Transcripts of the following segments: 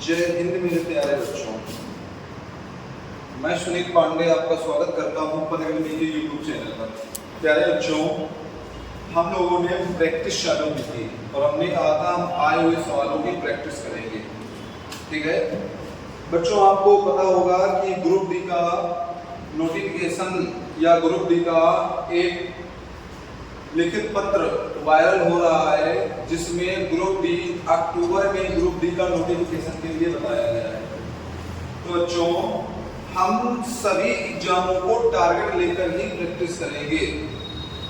जय हिंद मेरे प्यारे बच्चों। मैं सुनील पांडे आपका स्वागत करता हूं पदगनी के यूट्यूब चैनल पर। प्यारे बच्चों, हम लोगों ने प्रैक्टिस चालू की थी और हमने कहा था हम आए हुए सवालों की प्रैक्टिस करेंगे। ठीक है बच्चों, आपको पता होगा कि ग्रुप डी का नोटिफिकेशन या ग्रुप डी का एक लिखित पत्र वायरल हो रहा है जिसमें ग्रुप डी अक्टूबर में ग्रुप डी का नोटिफिकेशन के लिए बताया गया है। तो बच्चों, हम सभी एग्जामों को टारगेट लेकर ही प्रैक्टिस करेंगे।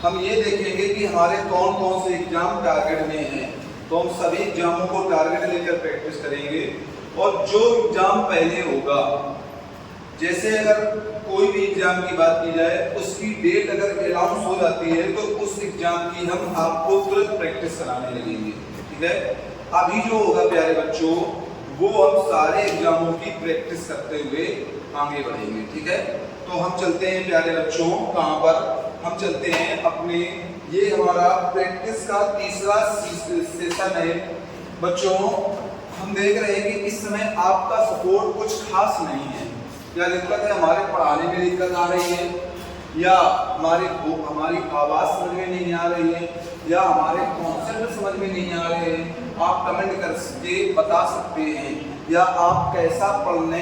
हम ये देखेंगे कि हमारे कौन कौन से एग्जाम टारगेट में हैं, तो हम सभी एग्जामों को टारगेट लेकर प्रैक्टिस करेंगे। और जो एग्जाम पहले होगा, जैसे अगर कोई भी एग्जाम की बात की जाए, उसकी डेट अगर अनाउंस हो जाती है तो उस एग्जाम की हम आपको तुरंत प्रैक्टिस कराने लगेंगे। ठीक है, अभी जो होगा प्यारे बच्चों, वो हम सारे एग्जामों की प्रैक्टिस करते हुए आगे बढ़ेंगे। ठीक है, तो हम चलते हैं प्यारे बच्चों, कहां पर हम चलते हैं अपने, ये हमारा प्रैक्टिस का तीसरा सेशन है। बच्चों, हम देख रहे हैं कि इस समय आपका सपोर्ट कुछ खास नहीं है। क्या दिक्कत है? हमारे पढ़ाने में दिक्कत आ रही है, या हमारी आवाज़ समझ में नहीं आ रही है, या हमारे कॉन्सेप्ट समझ में नहीं आ रहे हैं? आप कमेंट करके बता सकते हैं। या आप कैसा पढ़ने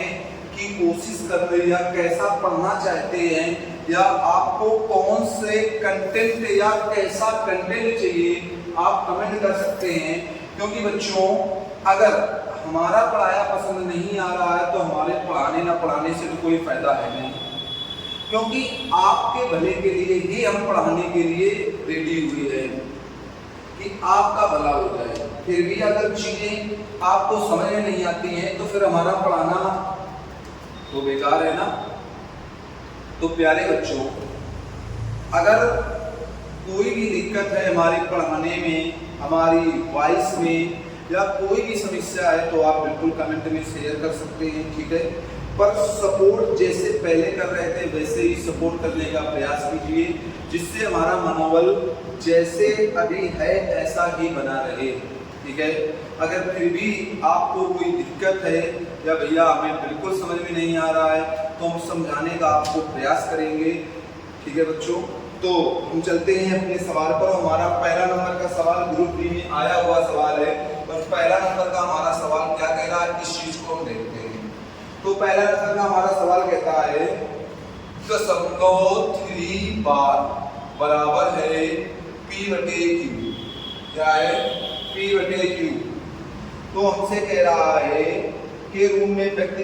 की कोशिश कर रहे हैं, या कैसा पढ़ना चाहते हैं, या आपको कौन से कंटेंट या कैसा कंटेंट चाहिए, आप कमेंट कर सकते हैं। क्योंकि बच्चों, अगर हमारा पढ़ाया पसंद नहीं आ रहा है तो हमारे पढ़ाने ना पढ़ाने से तो कोई फायदा है नहीं, क्योंकि आपके भले के लिए ही हम पढ़ाने के लिए रेडी हुए हैं कि आपका भला हो जाए। फिर भी अगर चीजें आपको समझ में नहीं आती हैं तो फिर हमारा पढ़ाना तो बेकार है ना। तो प्यारे बच्चों, अगर कोई भी दिक्कत है हमारे पढ़ाने में, हमारी वॉइस में, या कोई भी समस्या है तो आप बिल्कुल कमेंट में शेयर कर सकते हैं। ठीक है, पर सपोर्ट जैसे पहले कर रहे थे वैसे ही सपोर्ट करने का प्रयास कीजिए, जिससे हमारा मनोबल जैसे अभी है ऐसा ही बना रहे। ठीक है, अगर फिर भी आपको कोई दिक्कत है, या भैया हमें बिल्कुल समझ में नहीं आ रहा है, तो हम समझाने का आपको प्रयास करेंगे। ठीक है बच्चों, तो हम चलते हैं अपने सवाल पर। हमारा पहला नंबर का सवाल ग्रुप डी में आया हुआ सवाल है, और पहला नंबर का हमारा सवाल क्या कह रहा है, इस चीज को हम देखते हैं। तो पहला नंबर का हमारा सवाल कहता है 3 बार बराबर है P/Q। क्या है? P/Q। तो हमसे कह रहा है कि रूप में व्यक्त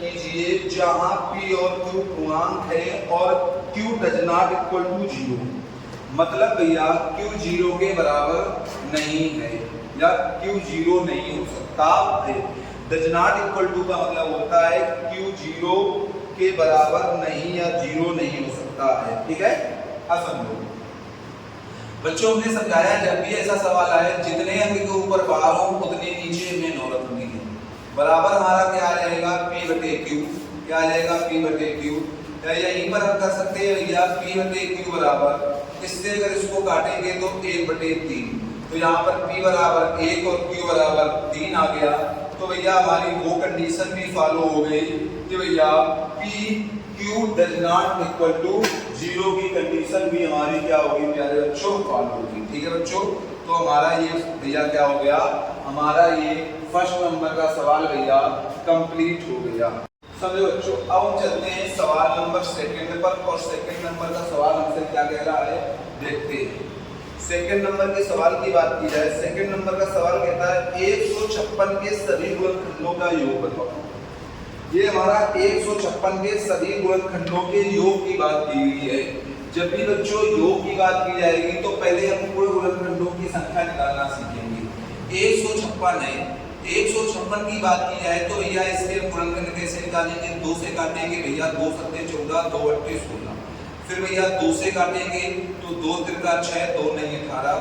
कीजिए जहां P और Q पूर्णांक है और Q does not equal to 0। मतलब भैया Q 0 के बराबर नहीं है, या Q 0 नहीं हो सकता है। डज नॉट इक्वल टू का मतलब होता है Q 0 के बराबर नहीं या 0 नहीं हो सकता है। ठीक है, समझो बच्चों, हमने समझाया जब भी ऐसा सवाल आए, जितने अंक के ऊपर बार हो उतने नीचे में नौ रखनी है। बराबर हमारा क्या रहेगा? P/Q। क्या रहेगा? P/Q। यहीं पर हम कर सकते हैं भैया P/Q बराबर, इससे अगर इसको काटेंगे तो 1/3। तो यहाँ पर P बराबर 1 और Q बराबर 3 आ गया। तो भैया हमारी वो कंडीशन भी फॉलो हो गई कि भैया PQ does not equal to 0 की कंडीशन भी हमारी क्या होगी प्यारे बच्चों? फॉलो होगी। ठीक है बच्चों, तो हमारा ये भैया क्या हो गया, हमारा ये फर्स्ट नंबर का सवाल भैया कंप्लीट हो गया। समझो बच्चों, अब हम चलते हैं सवाल नंबर सेकंड पर, और सेकंड नंबर का सवाल हमसे क्या कह रहा है देखते हैं। सेकंड नंबर के सवाल की बात की जाए, सेकंड नंबर का सवाल कहता है 156 के सभी गुणनखंडों का योग बताओ। ये हमारा 156 के सभी गुणनखंडों के योग की बात की हुई है। जब भी बच्चों योग की बात की जाएगी तो पहले हम पूरे गुणनखंडों की संख्या निकालना सीखेंगे। 156 है, 156 की बात की जाए तो भैया इसके गुणनखंड कैसे निकालेंगे? 2 से काटेंगे भैया, 2 सत्ते 14, 2 अट्ठे 16। फिर भैया 2 से काटेंगे तो 2 त्रिका 6, 2 नहीं 18।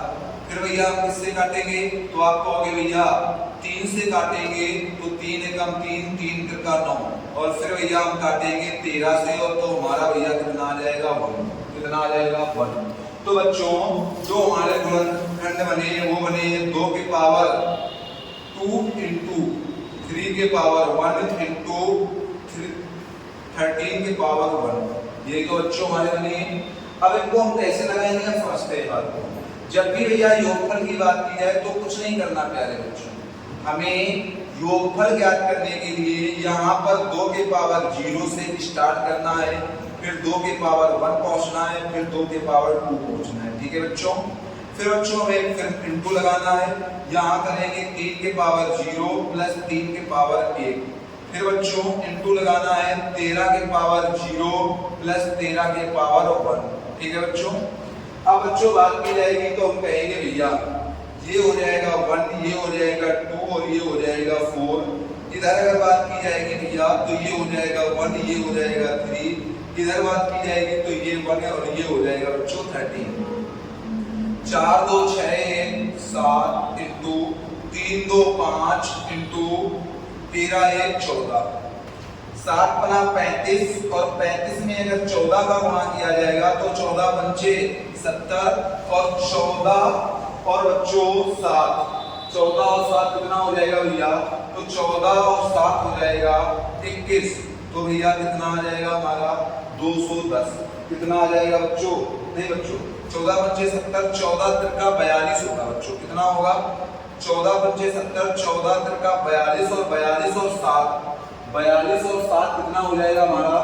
फिर भैया आप किससे काटेंगे? तो आप कहोगे भैया 3 से काटेंगे तो 3 एकम 3, 3 त्रिका 9। और फिर भैया हम काटेंगे 13 से, और तो हमारा भैया कितना आ जाएगा? 1। कितना आ जाएगा? 1। तो बच्चों, जो हमारे गुणनखंड बने वो बने 2 की पावर 2 × 3 3 के पावर 1 इंटू 13 के पावर 1। ये तो बच्चों हमारे बने। अब इनको हम कैसे लगाएंगे, समझते हैं बात को। जब भी भैया योगफल की बात की जाए तो कुछ नहीं करना प्यारे बच्चों, हमें योगफल ज्ञात करने के लिए यहाँ पर 2 के पावर 0 से स्टार्ट करना है, फिर 2 के पावर 1 पहुंचना है, फिर 2 के पावर 2 पहुंचना है। ठीक है बच्चों। फिर बच्चों हमें फिर इंटू लगाना है, यहाँ करेंगे 3 के पावर 0 प्लस 3 के पावर 1। फिर बच्चों इंटू लगाना है 13 के पावर 0 प्लस 13 के पावर 1। ठीक है बच्चों। अब बच्चों बात की जाएगी तो हम कहेंगे भैया ये हो जाएगा 1, ये हो जाएगा 2 और ये हो जाएगा 4। इधर अगर बात की जाएगी भैया तो ये हो जाएगा 1, ये हो जाएगा 3। इधर बात की जाएगी तो ये 1 है और ये हो जाएगा बच्चों 13। 4 2 6 7 इंटू 3 2 5 इंटू 13 1 14। 7 बना 35 और 35 में अगर 14 का गुणा किया जाएगा तो 14 पंचे 70 और 14 और बच्चों 7। 14 और 7 कितना हो जाएगा भैया, तो 14 और 7 हो जाएगा 21। तो भैया कितना आ जाएगा हमारा 210। कितना आ जाएगा बच्चों, नहीं बच्चों 14 पंचे 70, 14 तिरका 42 होगा बच्चों। कितना होगा 14 पंचे 70, 14 तिरका 42 और 42 और 7, 42 और 7 कितना हो जाएगा हमारा,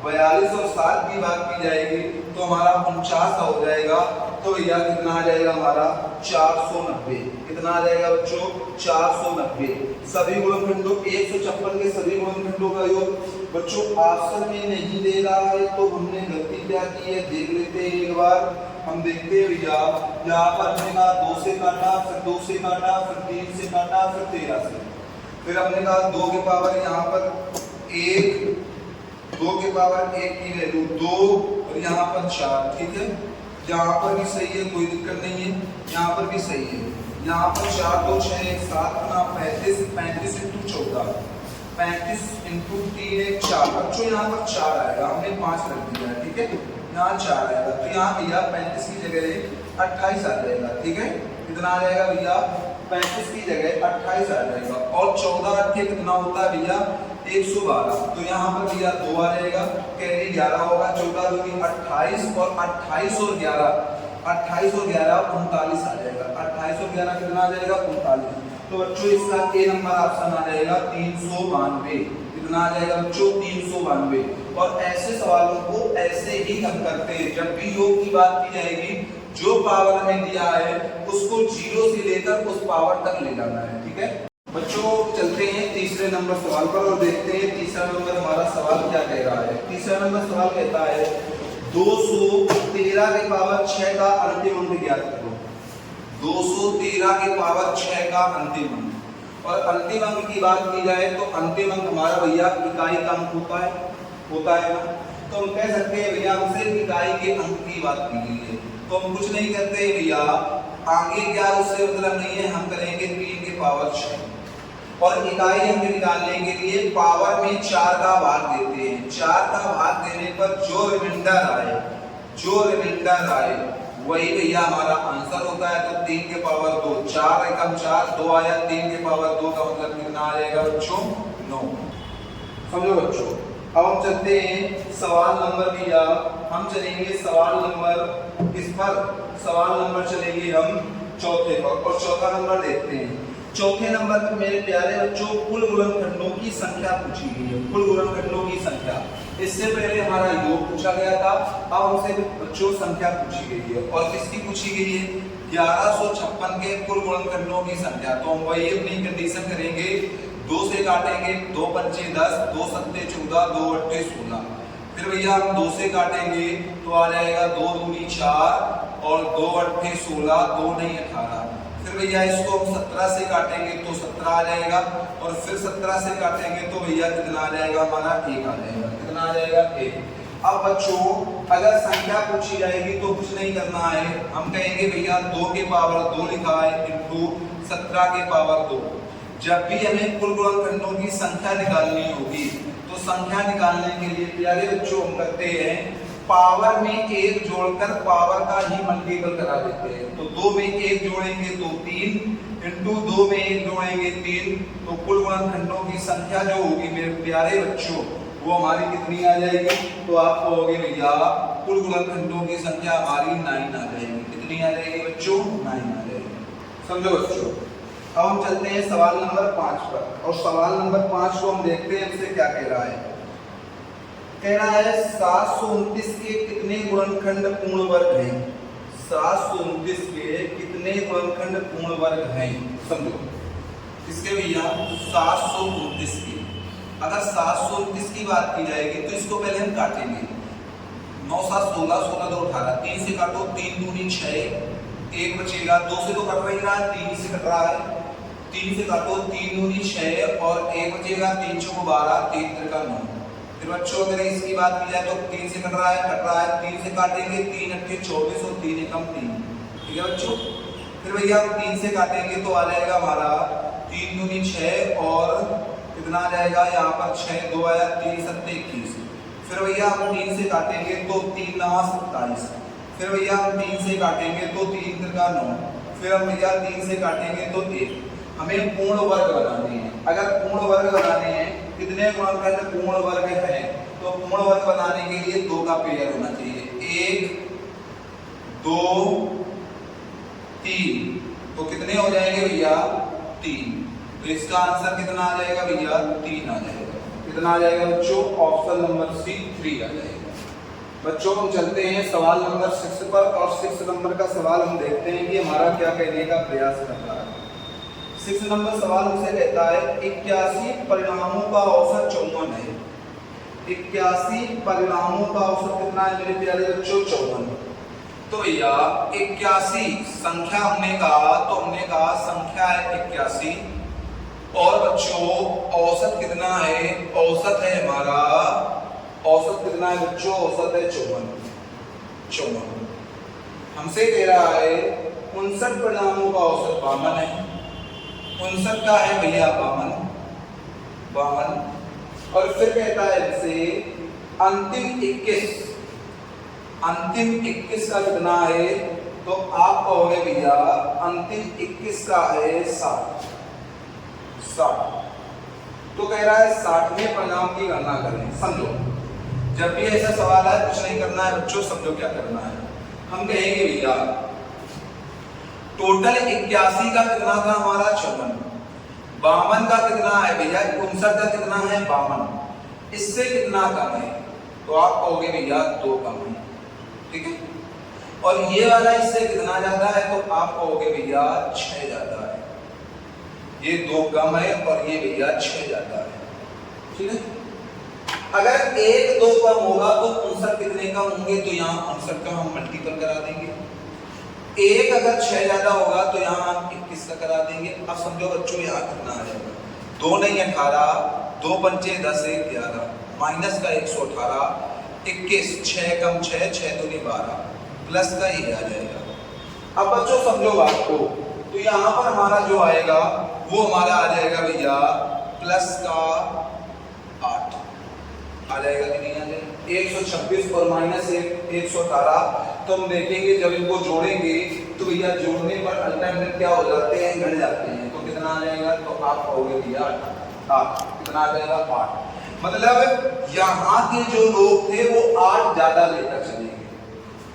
42 और 7 की बात की जाएगी तो हमारा 49 हो जाएगा। तो भैया कितना आ जाएगा हमारा 490। कितना आ जाएगा बच्चों 490। सभी गुणनखंडों 156 के सभी गुणनखंडों का योग बच्चों ऑप्शन में नहीं दे रहा है तो हमने गलती क्या की है देख लेते हैं एक बार। हम देखते हैं भैया यहाँ पर हमने कहा 2 से काटा, फिर 2 से काटा, फिर 3 से काटा, फिर 13 से, फिर हमने कहा 2 के पावर यहाँ पर 1, 2 के पावर 1 की वैल्यू 2 और यहाँ पर 4। ठीक है, यहाँ पर भी सही है, कोई दिक्कत नहीं है, यहाँ पर भी सही है। यहाँ पर 4 2 6 1 7 गुना 35, 35 इंटू 14, 35 इंटू 3 1 4। बच्चों यहाँ पर 4 आएगा, हमने 5 रख दिया है। ठीक है, यहाँ 4 आएगा तो यहाँ भैया 35 की जगह 28 आ जाएगा। ठीक है, कितना आ जाएगा भैया 35 की जगह 28 आ जाएगा। और 14 रख के कितना होता है भैया 112। तो यहाँ पर भैया 2 आ जाएगा, कैरी 11 होगा। 14 दूनी 28 और 28 और 11, 28 और 11 39 आ जाएगा। 28 और 11 कितना आ जाएगा 39। तो बच्चों इसका ए नंबर ऑप्शन आ जाएगा 392। कितना आ जाएगा बच्चों 392। और ऐसे सवालों को ऐसे ही हम करते हैं। जब भी योग की बात की जाएगी जो पावर हमें दिया है उसको 0 से लेकर उस पावर तक ले जाना है। ठीक है बच्चों, चलते हैं तीसरे नंबर सवाल पर और देखते हैं तीसरा नंबर हमारा सवाल क्या कह रहा है। तीसरा नंबर सवाल कहता है 213 के पावर 6 का अंतिम अंक ज्ञात करो। 213 के पावर 6 का अंतिम अंक। और अंतिम अंक की बात की जाए तो अंतिम अंक हमारा भैया इकाई का अंक होता है ना। तो हम कह सकते हैं भैया हमसे इकाई के अंक की बात की गई है तो हम कुछ नहीं करते भैया, आगे क्या उससे मतलब नहीं है, हम करेंगे 3 के पावर 6। और इकाई अंक निकालने के लिए पावर में 4 का भाग देते हैं। 4 का भाग देने पर जो रिमाइंडर आए वही भैया हमारा आंसर होता है। तो 3 के पावर 2, 4 एकम 4, 2 आया, 3 के पावर 2 का मतलब कितना आ जाएगा बच्चों 9। समझो बच्चों। अब हम चलते हैं सवाल नंबर भैया, हम चलेंगे सवाल नंबर इस पर, सवाल नंबर चलेंगे हम चौथे पर और चौथा नंबर देखते हैं। चौथे नंबर पर मेरे प्यारे बच्चों कुल गुणनखंडों की संख्या पूछी गई है। कुल गुणनखंडों की संख्या, इससे पहले हमारा योग पूछा गया था, अब हमसे बच्चों संख्या पूछी गई है। और किसकी पूछी गई है 1156 के कुल गुणनखंडों की संख्या। तो हम वही अपनी कंडीशन करेंगे, 2 से काटेंगे, 2 पंचे 10, 2 सत्ते 14, 2 अट्ठे 16। फिर भैया हम 2 से काटेंगे तो आ जाएगा 2 दूनी 4 और 2 अट्ठे 16, 2 नहीं 18। फिर भैया इसको हम 17 से काटेंगे तो 17 आ जाएगा और फिर 17 से काटेंगे तो भैया कितना आ जाएगा हमारा 1 आ जाएगा। कितना आ जाएगा 1। अब बच्चों अगर संख्या पूछी जाएगी तो कुछ नहीं करना है, हम कहेंगे भैया 2 के पावर 2 लिखा है इंटू 17 के पावर 2। जब भी हमें कुल गुणनखंडों की संख्या निकालनी होगी तो संख्या निकालने के लिए प्यारे बच्चों हम करते हैं पावर में 1 जोड़कर पावर का ही मल्टीपल करा देते हैं। तो 2 में 1 जोड़ेंगे तो 3, इंटू 2 में 1 जोड़ेंगे 3, तो कुल गुणनखंडों की संख्या जो होगी मेरे प्यारे बच्चों वो हमारी कितनी आ जाएगी? तो आप कहोगे भैया कुल गुणनखंडों की संख्या हमारी 9 आ जाएगी। कितनी आ जाएगी बच्चों? 9 आ जाएगी। समझो बच्चों। अब हम चलते हैं सवाल नंबर 5 पर, और सवाल नंबर 5 को हम देखते हैं हमसे क्या कह रहा है। कह रहा है 729 के कितने गुणनखंड पूर्ण वर्ग हैं? 729 के कितने गुणनखंड पूर्ण वर्ग हैं? समझो इसके भैया 729 की, अगर 729 की बात की जाएगी तो इसको पहले हम काटेंगे। 9 7 16, 16 2 18, 3 से काटो, 3 दूनी 6, 1 बचेगा, 2 से तो कट नहीं रहा है, 3 से कट रहा है, 3 से काटो, 3 दूनी 6 और 1 बचेगा, 3 चौको 12, 3 तिरका 9। फिर बच्चों अगर इसकी बात की जाए तो 3 से कट रहा है, 3 से काटेंगे, 3 8 24 और 3 एकम 3। ठीक है बच्चों। फिर भैया हम 3 से काटेंगे तो आ जाएगा हमारा 3 दूनी 6 और कितना आ जाएगा यहाँ पर 6 2 आया, 3 7 21। फिर भैया हम 3 से काटेंगे तो 3 9 27। फिर भैया हम 3 से काटेंगे तो 3 तिरका 9। फिर हम भैया 3 से काटेंगे तो 1। हमें पूर्ण वर्ग बनाने हैं। अगर पूर्ण वर्ग बनाने हैं, कितने गुणनखंड पूर्ण वर्ग है, तो पूर्ण वर्ग बनाने के लिए 2 का पेयर होना चाहिए। 1 2 3, तो कितने हो जाएंगे भैया? 3। तो इसका आंसर कितना आ जाएगा भैया? 3 आ जाएगा। कितना आ जाएगा बच्चों? ऑप्शन नंबर सी 3 आ जाएगा। बच्चों हम चलते हैं सवाल नंबर 6 पर, और 6 नंबर का सवाल हम देखते हैं कि हमारा क्या कहने का प्रयास कर रहा है। 6 नंबर सवाल हमसे कहता है 81 परिणामों का औसत 54 है। 81 परिणामों का औसत कितना है मेरे प्यारे बच्चों? 54। तो भैया 81 संख्या हमने कहा, तो हमने कहा संख्या है 81, और बच्चों औसत कितना है? औसत है हमारा, औसत कितना है बच्चों? औसत है 54। हमसे कह रहा है 59 परिणामों का औसत 52 है। 59 का है भैया 52। और फिर कहता है हमसे अंतिम 21 का कितना है? तो आप कहोगे भैया अंतिम 21 का है 60। तो कह रहा है 60वें परिणाम की गणना करें। समझो जब भी ऐसा सवाल है कुछ नहीं करना है बच्चों, समझो क्या करना है। हम कहेंगे भैया टोटल 81 का कितना था हमारा? 54। 52 का कितना है भैया? 59 का कितना है? 52। इससे कितना कम है? तो आप कहोगे भैया 2 कम है। ठीक है। और ये वाला इससे कितना ज्यादा है? तो आप कहोगे भैया 6 ज्यादा है। ये 2 कम है और ये भैया 6 ज्यादा है। ठीक है। अगर 1 2 कम होगा तो 59 कितने कम होंगे? तो यहाँ 59 का हम मल्टीपल करा देंगे। 1 अगर 6 ज्यादा होगा तो यहाँ हम 21 का करा देंगे। अब समझो बच्चों यहाँ कितना आ जाएगा? 2 नहीं 18, 2 पंचे 10 1 11, माइनस का 118, 21, 6 कम 6, 6 दूनी 12, प्लस का ये आ जाएगा। अब बच्चों समझो बात को, तो यहाँ पर हमारा जो आएगा वो हमारा आ जाएगा भैया प्लस का 8 आ जाएगा कि नहीं आ जाएगा? 126 और माइनस 118। तो हम देखेंगे जब इनको जोड़ेंगे तो भैया जोड़ने पर अल्टरनेट क्या हो जाते हैं? घट जाते हैं। तो कितना आ जाएगा? तो आप कहोगे भैया 8। कितना आ जाएगा? 8। मतलब यहाँ के जो लोग थे वो 8 ज्यादा लेकर चले गए।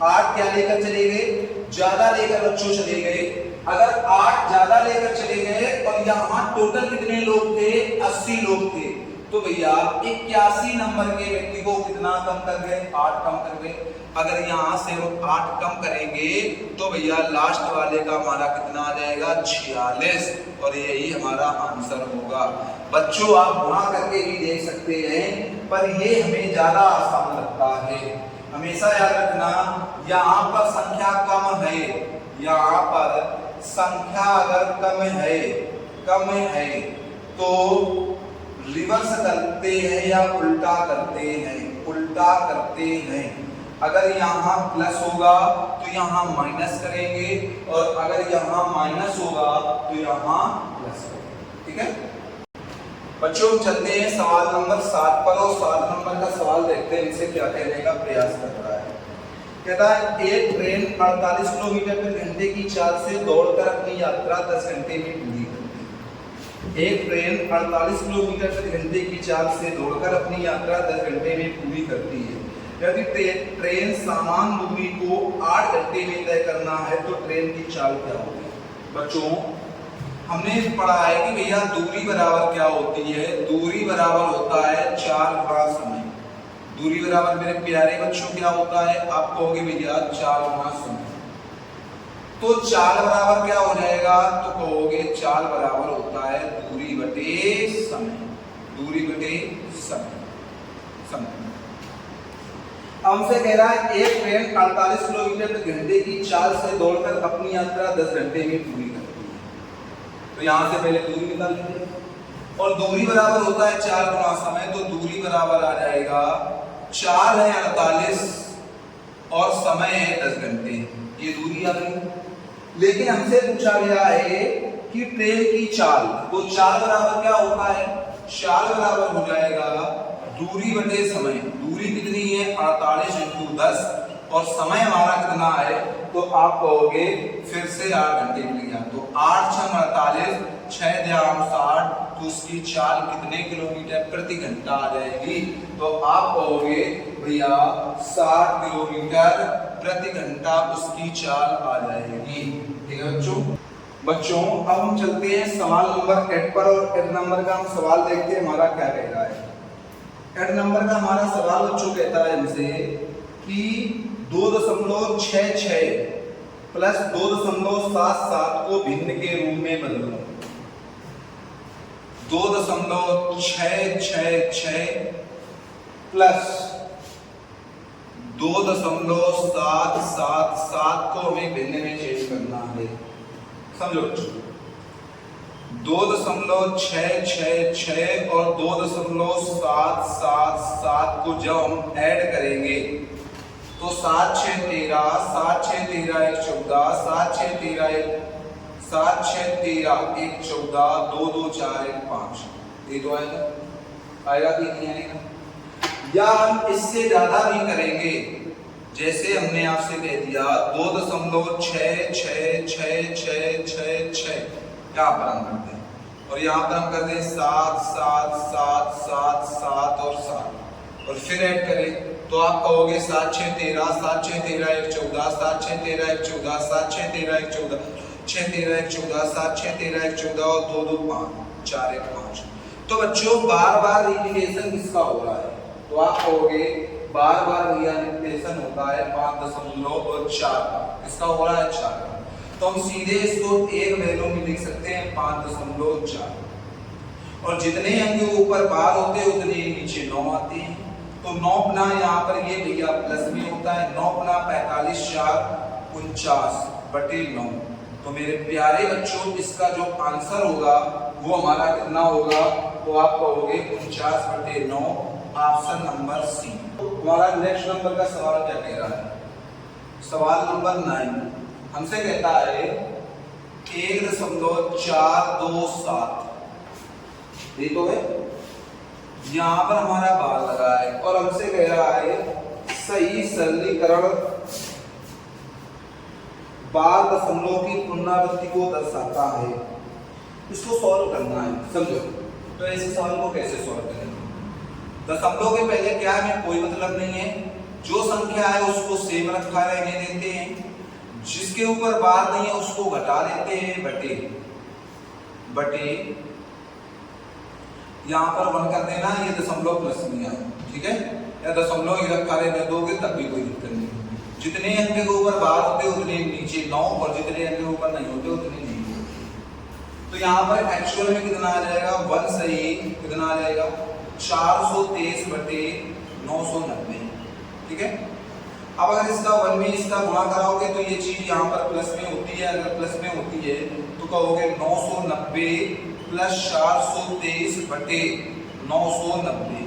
8 क्या लेकर चले गए? ज्यादा लेकर बच्चों चले गए। अगर 8 ज्यादा लेकर चले गए और यहाँ टोटल कितने लोग थे? 80 लोग थे। तो भैया 81 नंबर के व्यक्ति को कितना कम कर गए? 8 कम कर गए। अगर यहाँ से वो 8 कम करेंगे तो भैया लास्ट वाले का हमारा कितना आ जाएगा? 46। और यही हमारा आंसर होगा। बच्चों आप वहां करके भी देख सकते हैं, पर ये हमें ज्यादा आसान लगता है। हमेशा याद रखना यहाँ पर संख्या कम है, यहाँ पर संख्या अगर कम है तो रिवर्स करते हैं या उल्टा करते हैं। अगर यहाँ प्लस होगा तो यहाँ माइनस करेंगे, और अगर यहाँ माइनस होगा तो यहाँ प्लस करेंगे। ठीक है बच्चों, हम चलते हैं सवाल नंबर 7 पर, और 7 नंबर का सवाल देखते हैं इनसे क्या कहने का प्रयास कर रहा है। कहता है एक ट्रेन 48 किलोमीटर प्रति घंटे की चाल से दौड़कर अपनी यात्रा 10 घंटे में पूरी करती है। एक ट्रेन 48 किलोमीटर प्रति घंटे की चाल से दौड़कर अपनी यात्रा 10 घंटे में पूरी करती है। यदि ट्रेन समान दूरी को 8 घंटे में तय करना है तो ट्रेन की चाल क्या होगी? बच्चों, हमने पढ़ा है कि भैया दूरी बराबर क्या होती है? दूरी बराबर होता है 4 गुणा समय। दूरी बराबर मेरे प्यारे बच्चों क्या होता है? आप कहोगे भैया 4 गुणा समय। तो चाल बराबर क्या हो जाएगा? तो कहोगे चाल बराबर होता है दूरी बटे समय। दूरी बटे समय। हमसे कह रहा है एक ट्रेन 48 किलोमीटर प्रति घंटे की चाल से दौड़कर अपनी यात्रा 10 घंटे में पूरी करती है। तो यहां से पहले दूरी निकाल लीजिए और दूरी बराबर होता है 4 गुणा समय। तो दूरी बराबर आ जाएगा, चाल है 48 और समय है 10 घंटे। ये दूरी आ गई। लेकिन हमसे पूछा गया है कि ट्रेन की चाल, तो चाल बराबर क्या होता है? चाल बराबर हो जाएगा दूरी बटे समय। दूरी कितनी है? 48 × 10 और समय हमारा कितना है? तो आप कहोगे फिर से 8 घंटे मिल गया। तो 8 × 48, 6 × 60, तो उसकी चाल कितने किलोमीटर प्रति घंटा आ जाएगी? तो आप कहोगे भैया 60 किलोमीटर प्रति घंटा उसकी चाल आ जाएगी। ठीक है बच्चों, अब हम चलते हैं सवाल नंबर 8 पर और 8 नंबर का हम सवाल देखते हैं हमारा क्या कह रहा है। 8 नंबर का हमारा सवाल बच्चों कहता है हमसे कि 2.66 प्लस 2.77 को भिन्न के रूप में बदलो। 2.666 प्लस 2.777 को हमें भिन्न में चेंज करना है। समझो बच्चों, 2.666 और 2.777 को जब हम ऐड करेंगे तो 7 6 13, 7 6 13 1 14, 7 6 13 1 7 6 13 1 14, 2 2 4 1 5। ये तो आएगा कि नहीं आएगा? या हम इससे ज्यादा भी करेंगे, जैसे हमने आपसे कह दिया 2.66666 यहाँ पर हम करते हैं और यहाँ पर हम करते हैं 7 7 7 7 7 और 7 और फिर ऐड करें तो आप कहोगे 7 6 13, 7 6 13 1 14, 7 6 13 1 14, 7 6 13 1 14, 6 13 1 14, 7 6 13 1 14 और 2 2 5 4 1 5। तो बच्चों बार बार रिपीटेशन किसका हो रहा है? तो आप कहोगे बार बार रिपीटेशन होता है 5.4 का। किसका हो रहा है? 4 का। तो हम सीधे इसको एक वैल्यू में लिख सकते हैं 5.4 और जितने अंक ऊपर बार होते हैं उतने नीचे 9 आते हैं। तो 9 गुना यहाँ पर ये भैया प्लस में होता है। 9 गुना 45 4 49/9। तो मेरे प्यारे बच्चों इसका जो आंसर होगा वो हमारा कितना होगा? तो आप कहोगे 49/9, ऑप्शन नंबर सी। हमारा नेक्स्ट नंबर का सवाल क्या कह रहा है? सवाल नंबर 9 हमसे कहता है 1.427। ये तो है, यहां पर हमारा बार लगा है और हमसे कह रहा है सही सरलीकरण बार दशमलव की पुनरावृत्ति को दर्शाता है। इसको सॉल्व करना है। समझो, तो ऐसे सवाल को कैसे सॉल्व करेंगे? दशमलव के पहले क्या है? कोई मतलब नहीं है। जो संख्या है उसको सेम रखा रहने देते हैं, जिसके ऊपर बार नहीं है उसको घटा देते हैं बटे यहाँ पर 1 कर देना। ये दशमलव प्लस में है, ठीक है? या दशमलव ही रखा रहने दोगे तब भी कोई दिक्कत नहीं। जितने अंक के ऊपर बार होते उतने नीचे 9 और जितने अंक के ऊपर नहीं होते उतने नीचे। तो यहाँ पर एक्चुअल में कितना आ जाएगा? 1 सही कितना आ जाएगा? 423/990। ठीक है? अब अगर इसका 1 में इसका गुणा कराओगे तो ये चीज यहाँ पर प्लस में होती है। अगर प्लस में होती है तो कहोगे 990 प्लस 423/990।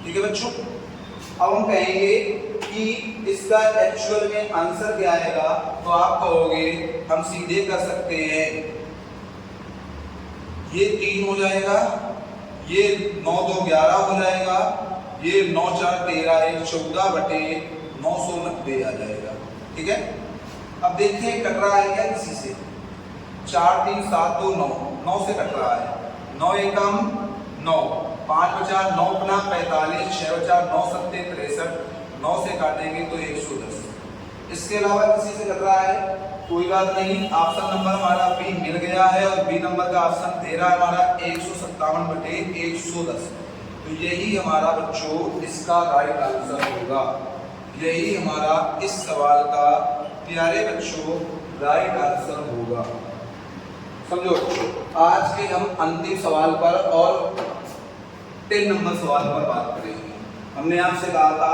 ठीक है बच्चों? अब हम कहेंगे कि इसका एक्चुअल में आंसर क्या आएगा? तो आप कहोगे हम सीधे कर सकते हैं, ये 3 हो जाएगा, ये 9 2 11 हो जाएगा, ये 9 4 13 1 14/990 आ जाएगा। ठीक है। अब देखते हैं कट रहा है क्या किसी से। 4 3 7 2 9, 9 से कट रहा है। 9 एकम 9, 5 बचा 9 अपना 45, 6 बचा 9 सत्ते 63, 9 से काटेंगे तो 110। इसके अलावा किसी से कट रहा है, कोई बात नहीं, ऑप्शन नंबर हमारा बी मिल गया है और बी नंबर का ऑप्शन दे रहा है हमारा 157/110। तो यही हमारा बच्चों इसका राइट आंसर होगा। यही हमारा इस सवाल का प्यारे बच्चों राइट आंसर होगा। समझो बच्चों, आज के हम अंतिम सवाल पर और 10 नंबर सवाल पर बात करेंगे। हमने आपसे कहा था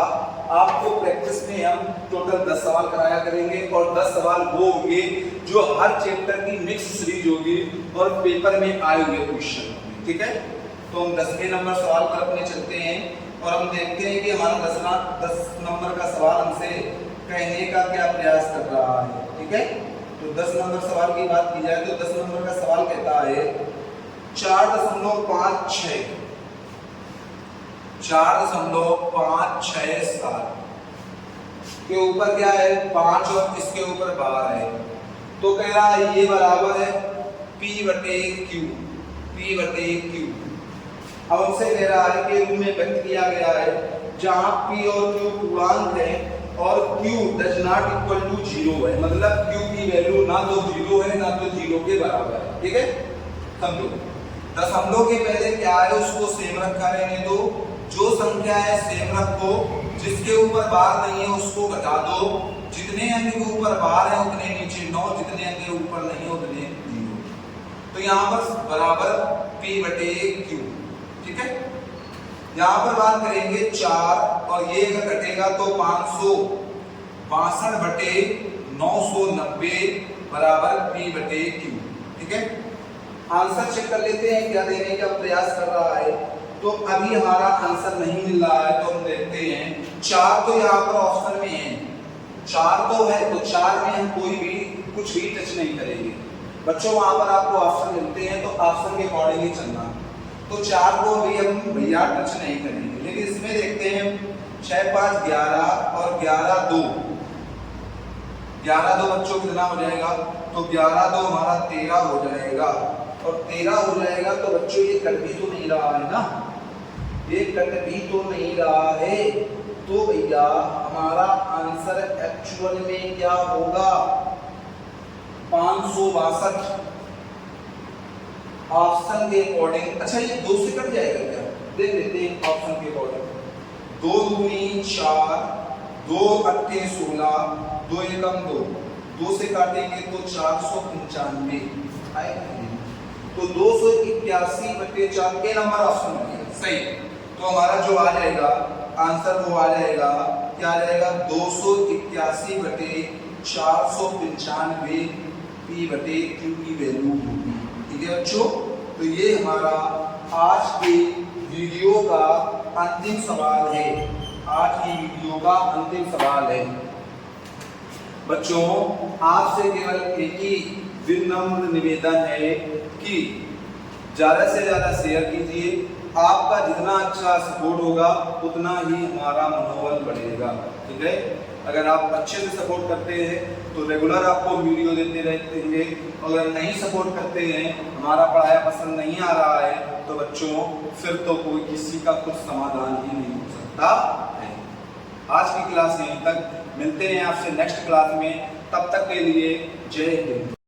आपको प्रैक्टिस में हम टोटल 10 सवाल कराया करेंगे और 10 सवाल वो होंगे जो हर चैप्टर की मिक्स सीरीज होगी और पेपर में आए हुए क्वेश्चन होंगे, ठीक है। तो हम 10वें नंबर सवाल पर अपने चलते हैं और हम देखते हैं कि हमारा 10 नंबर का सवाल हमसे कहने का क्या प्रयास कर रहा है, ठीक है। तो 10 नंबर सवाल की बात की जाए तो 10 नंबर का सवाल कहता है 4.56 के ऊपर क्या है 5 और इसके ऊपर 12 है। तो कह रहा है ये बराबर है P/Q। अब हमसे कह रहा है कि रूप में व्यक्त किया गया है जहां P और Q पूर्णांक है और Q does not equal to 0 है, मतलब Q की वैल्यू ना तो 0 है ना तो 0 के बराबर है, ठीक है। समझो दशमलव के पहले क्या है उसको सेम रखा रहने दो, जो संख्या है सेम रखो, जिसके ऊपर बार नहीं है उसको घटा दो, जितने अंक के ऊपर बार है उतने नीचे 9, जितने अंक के ऊपर नहीं है उतने 0। तो यहाँ पर बराबर P/Q, ठीक है। यहाँ पर बात करेंगे 4 और ये अगर घटेगा तो 562/990 बराबर P/Q, ठीक है। आंसर चेक कर लेते हैं क्या देने का प्रयास कर रहा है। तो अभी हमारा आंसर नहीं मिल रहा है तो हम देखते हैं 4 तो यहाँ पर ऑप्शन में है, 4 तो है तो 4 में हम कोई भी कुछ भी टच नहीं करेंगे बच्चों। वहां पर आपको ऑप्शन मिलते हैं तो ऑप्शन के अकॉर्डिंग ही चलना। तो 4 को भी हम भैया टच नहीं करेंगे, लेकिन इसमें देखते हैं 6 5 11 और 11 2 बच्चों कितना हो जाएगा। तो 11 2 हमारा 13 हो जाएगा और 13 हो जाएगा तो बच्चों ये कट भी तो नहीं रहा है ना, ये कट भी तो नहीं रहा है। तो भैया हमारा आंसर एक्चुअल में क्या होगा 562 ऑप्शन के अकॉर्डिंग। अच्छा ये 2 से कट जाएगा क्या, देख लेते हैं ऑप्शन के अकॉर्डिंग। 2 दूनी 4, 2 अट्ठे 16, 2 एकम 2 से काटेंगे तो 495 आएगा। तो 281/4 के नंबर ऑप्शन में सही। तो हमारा जो आ जाएगा आंसर वो आ जाएगा क्या आ जाएगा 281/495 P/Q की वैल्यू होगी, ठीक है बच्चों। तो ये हमारा आज के वीडियो का अंतिम सवाल है, आज की वीडियो का अंतिम सवाल है बच्चों। आपसे केवल एक ही विनम्र निवेदन है कि ज़्यादा से ज़्यादा शेयर कीजिए। आपका जितना अच्छा सपोर्ट होगा उतना ही हमारा मनोबल बढ़ेगा, ठीक है। अगर आप अच्छे से सपोर्ट करते हैं तो रेगुलर आपको वीडियो देते रहेंगे, अगर नहीं सपोर्ट करते हैं, हमारा पढ़ाया पसंद नहीं आ रहा है तो बच्चों फिर तो कोई किसी का कुछ समाधान ही नहीं हो सकता है। आज की क्लास यहीं तक, मिलते हैं आपसे नेक्स्ट क्लास में, तब तक के लिए जय हिंद।